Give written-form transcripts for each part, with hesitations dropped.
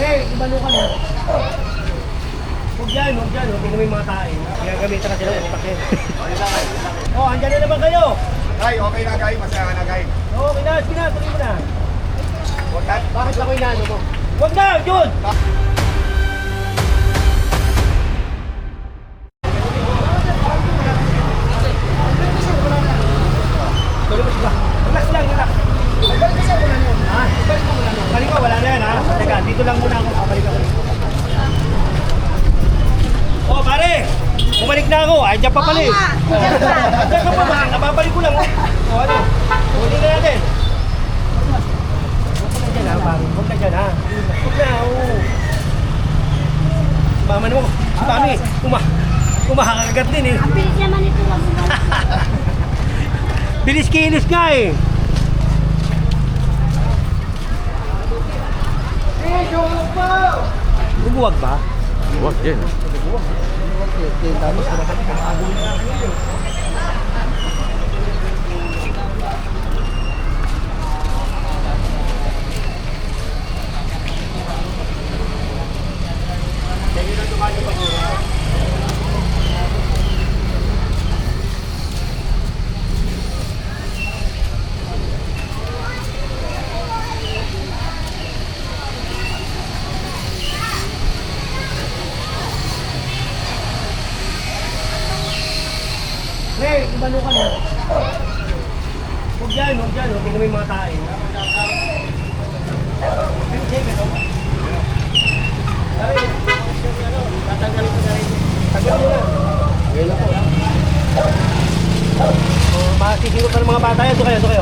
Hey, ibalo ka na. Huwag yan. Tingnan mo yung mga tayo. Gagamitan ka sila ng takip. Oh, andyan na naman kayo. Gay, okay na gay, masaya ka na gay. Oo, tuloy mo na. Bakit ako inaano mo? Huwag na, Jun! Relax lang. Balik ko, wala na yan ha. Teka, dito lang muna ako. Balik ako. Oh, pare! Bumalik na ako. Ay, dyan pa pala eh. Dyan ka pa ba? Nababalik ko lang. O ano? Huli na natin. Huwag na dyan ha, pare. Huwag na dyan ha. Huwag na, oo. Mama mo, si Mami, kumakagat din eh. Ang bilis naman ito lang. Bilis kilos nga eh. Bumuwag ba? Huwag yan. Hey, ibalo ka na. Huwag yan. Tingnan mo yung mga tayo. Tatanggalin ko na rin. Tagal mo na. Ngayon ako. Makikiro pa ng mga bata yan. Doon kayo.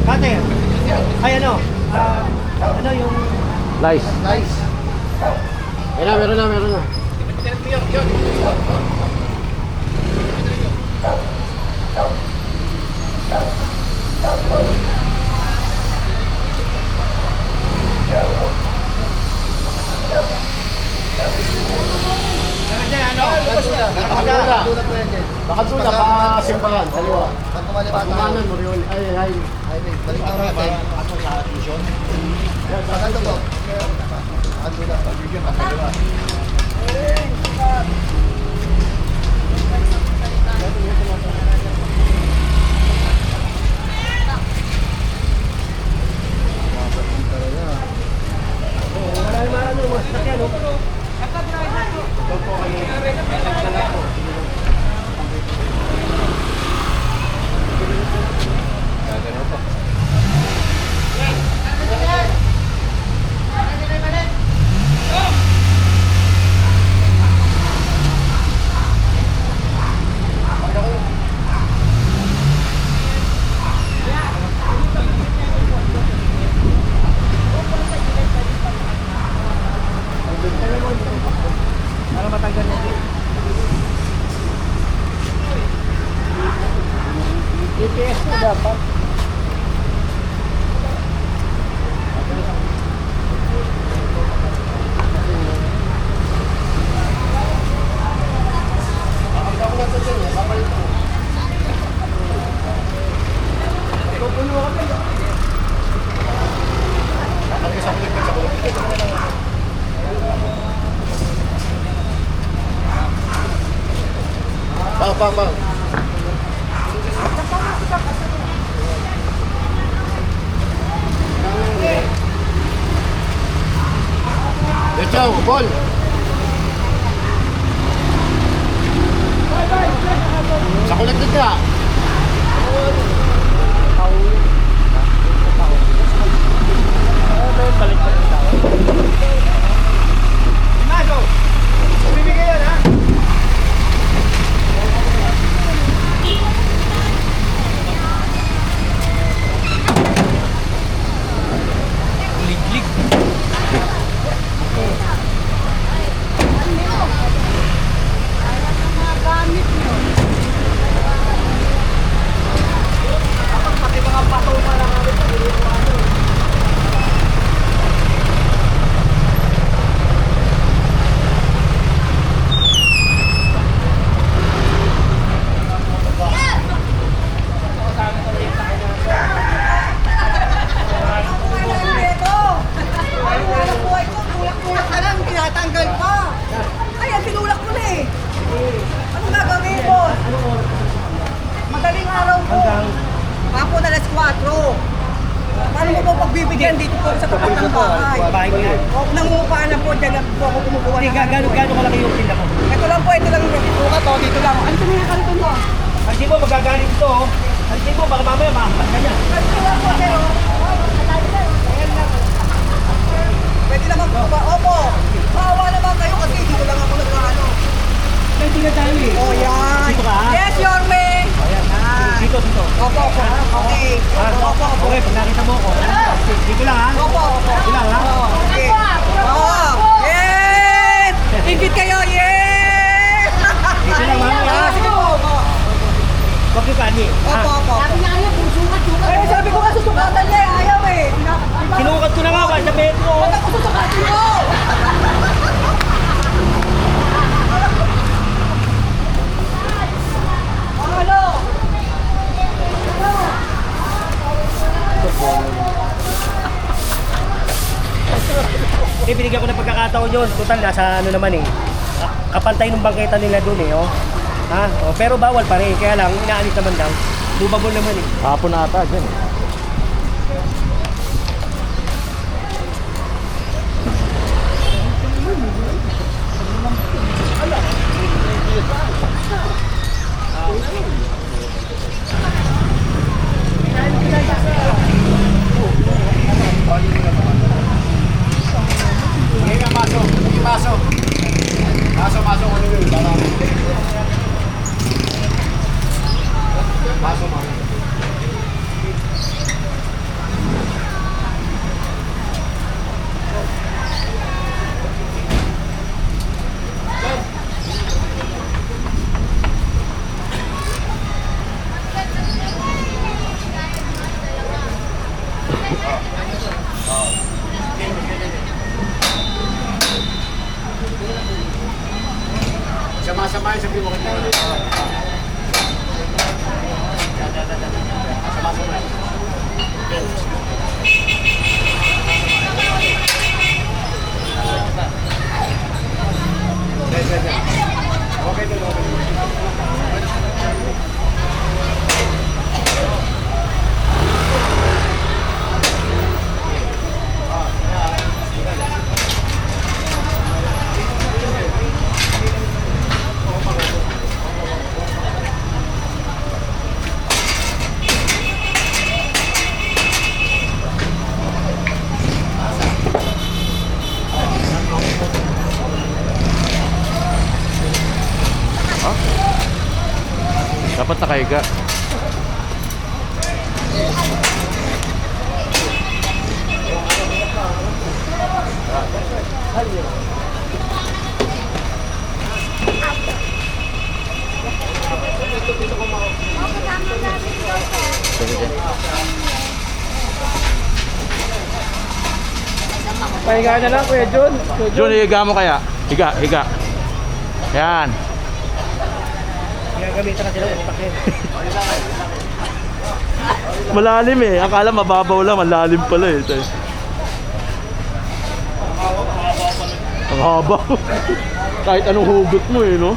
Kate, ay ano yung... Nice. Meron na. Bakatula pa simbahan, kaliwa. Pagkumanan mo rin. Ay. Balik na natin. Ako sa tuition. Bakit po? Bakatula. Pag-bigyan pa kaliwa. Para matanggal na ito. GPS ko dapat. Bang. Let's go, ball. Sa connected ka. Balik pa rin tao. Mago! Bibigay yan ha? Liglig. 4. Paano mo po pagbibigyan dito po sa tapat ng bahay? Bahay mo yan. O, nangungupahan lang po, dyan lang po ako kumukuha Hindi, ng gano'n kalaki yung tinda mo. Ito lang po, ito lang. Sukat o, dito lang. Ano ito yung kanito mo? Alisin mo, magagalit ito, oh. Alisin mo, baka mamaya mahampas ka niya. Ito lang po, sir. Ayan lang. Pwede naman po ba? Opo. Bawa naman kayo kasi dito lang ako nag-ano. Pwede na tayo eh. Oh, yan. Dito ka, ha? Yes, Yorme. Ayan. Dito. Opo, opo. Okay. Opo, opo. Okay, pag nakita mo ako. Dito lang, ha? Opo, opo. Dito lang, ha? Okay. Oh, yes! Ingit kayo, yes! Dito lang, mami, ha? Sige po. Huwag yung kani. Opo, opo. Eh, sabi ko nga susukatan niya, ayaw eh. Sinukat ko na nga, sa metro. Ba't ako susukatin mo? Ano? Eh, binigyan ko ng pagkakataon yun. Total, nasa ano naman eh. Kapantay ng bangketa nila dun eh, oh. Ha? Oh, pero bawal pa rin. Kaya lang, inaalis naman daw. Bubabol naman eh. Hapon na ata dyan. Sama-sama yung sabi mo kita. Sama-sama. Okay din, okay. Dapat nakahiga. Pahinga na lang, Kuya Jun. Jun, higa mo kaya? Higa, higa. Yan. Gagamitan na sila ng utak yun. Malalim eh. Akala mababaw lang, malalim pala eh. Ang haba. Kahit anong hugot mo eh, no?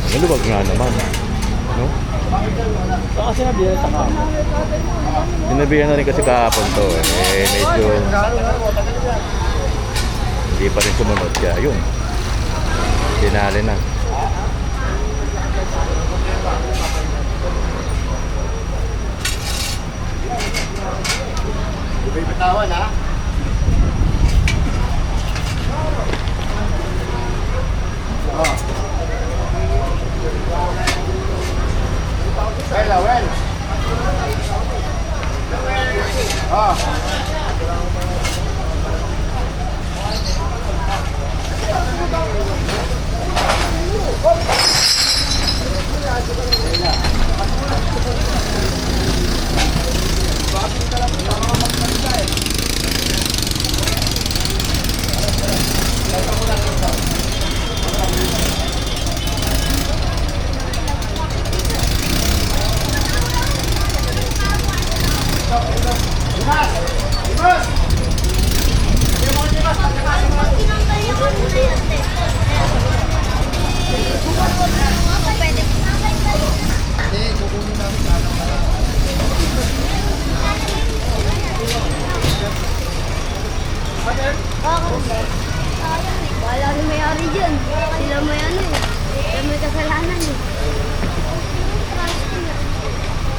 Maluwag nga naman. No? Baka sinabi sa kama. Sinabihan na rin kasi kahapon to eh. Medyo hindi pa rin sumunod kaya yun. Dinali na. May bitawan ha? Kaya, well.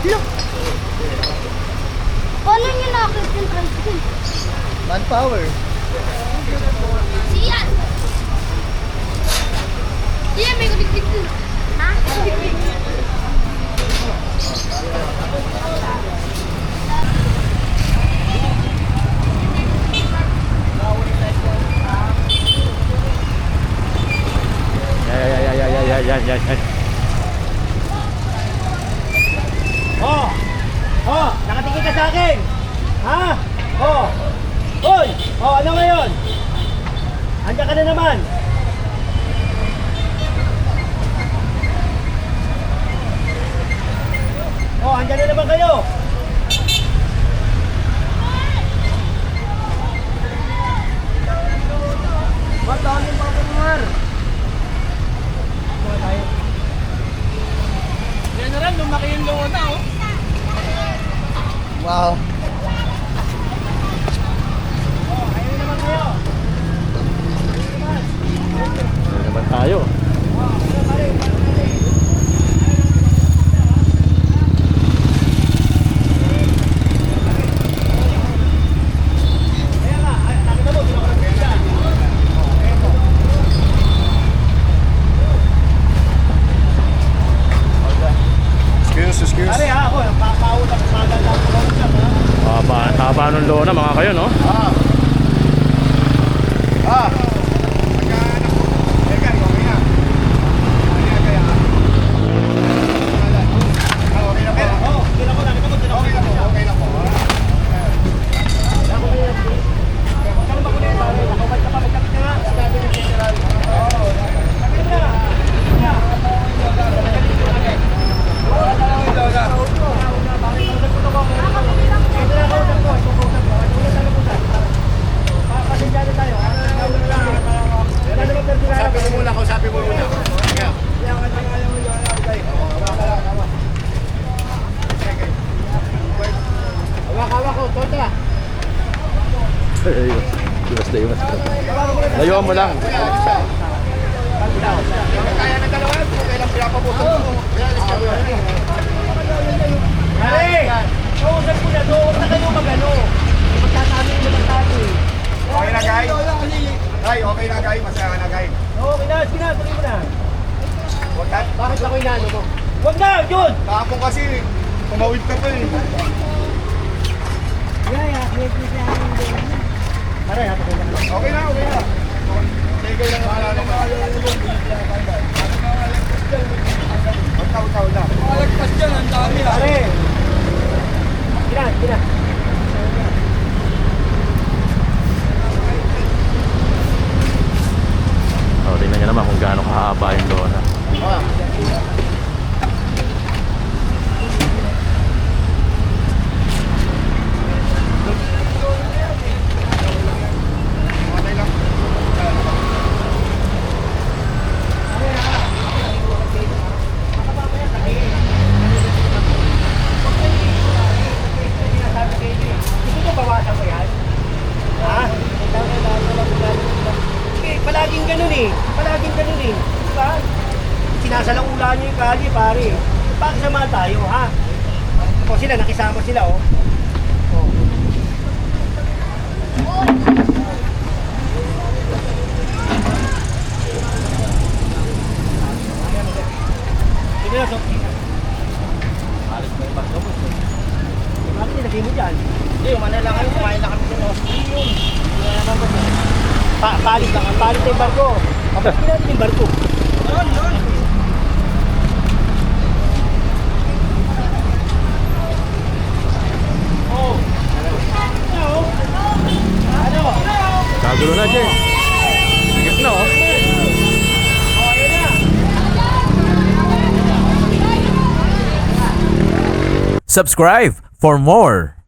Look! Paano nyo nakakit yung tricycle? Manpower. Siyan! Siyan, may kudik-dik dun. Ha? Kudik-dik. Yan. Oh! Oh! Nakatingin ka sa akin! Ha? Oh! Hoy! Oh, ano ngayon? Andiyan ka na naman! Oh, andyan na naman kayo! Ba't dami pa ako mga? Tayo. General, lumaki yung lona, oh. Wow. Ayun naman kayo. Ano naman tayo? Kaya nga, nakita mo, ginawa ko ng pizza. Excuse. Pare ha, ako, papautang maganda ko lang siya, ha? Haba ng lona mga kayo, no? Oh, ginawa ko, nakita mo, ginawa ko. Magkano ba ko na yun, pare? Nakawal ka pa, magkapit ka nga. Sabi ng general. Kapit na. Kausapin mo muna. Hawak ko, Tota. Iwas. Layuan mo lang. Kaya na dalawa, kailang pinapabuto mo. Pare! Kausap ko na doon, na kayo magano. Magtatami naman tayo eh. Okay na, guys? Ay, okay na, guys. Masaya na, guys. Okay na, sige na, tuloy mo na. Bakit ako inaano mo? Huwag na, yun! Kahapon kasi, tumawid ka pa eh. Pare, hapos ko na. Okay na. Sige lang ang alala mo. Magtaw na. Malagpas dyan, ang dami, ah. Pare! Sige na. Tingnan nyo naman kung gaano kahaba yung lona. Gusto ko bawasan ko yan? Ha? Palaging ganun eh. Diba? Sinasalaula nyo yung kali, pare. Bakit samahan tayo, ha? O sila, nakisama sila, oh. Sige na, Sophie. Alis mo yung barko. Bakit nilagay mo dyan? Hindi, umana lang kami, kumain lang kami dyan, oh. Palit lang, palit yung barko. Kapag natin yung barko. Doon. Oh. Ano? Kagulo na, Jay. Higit na, oh. Oh, ayun na. Subscribe for more.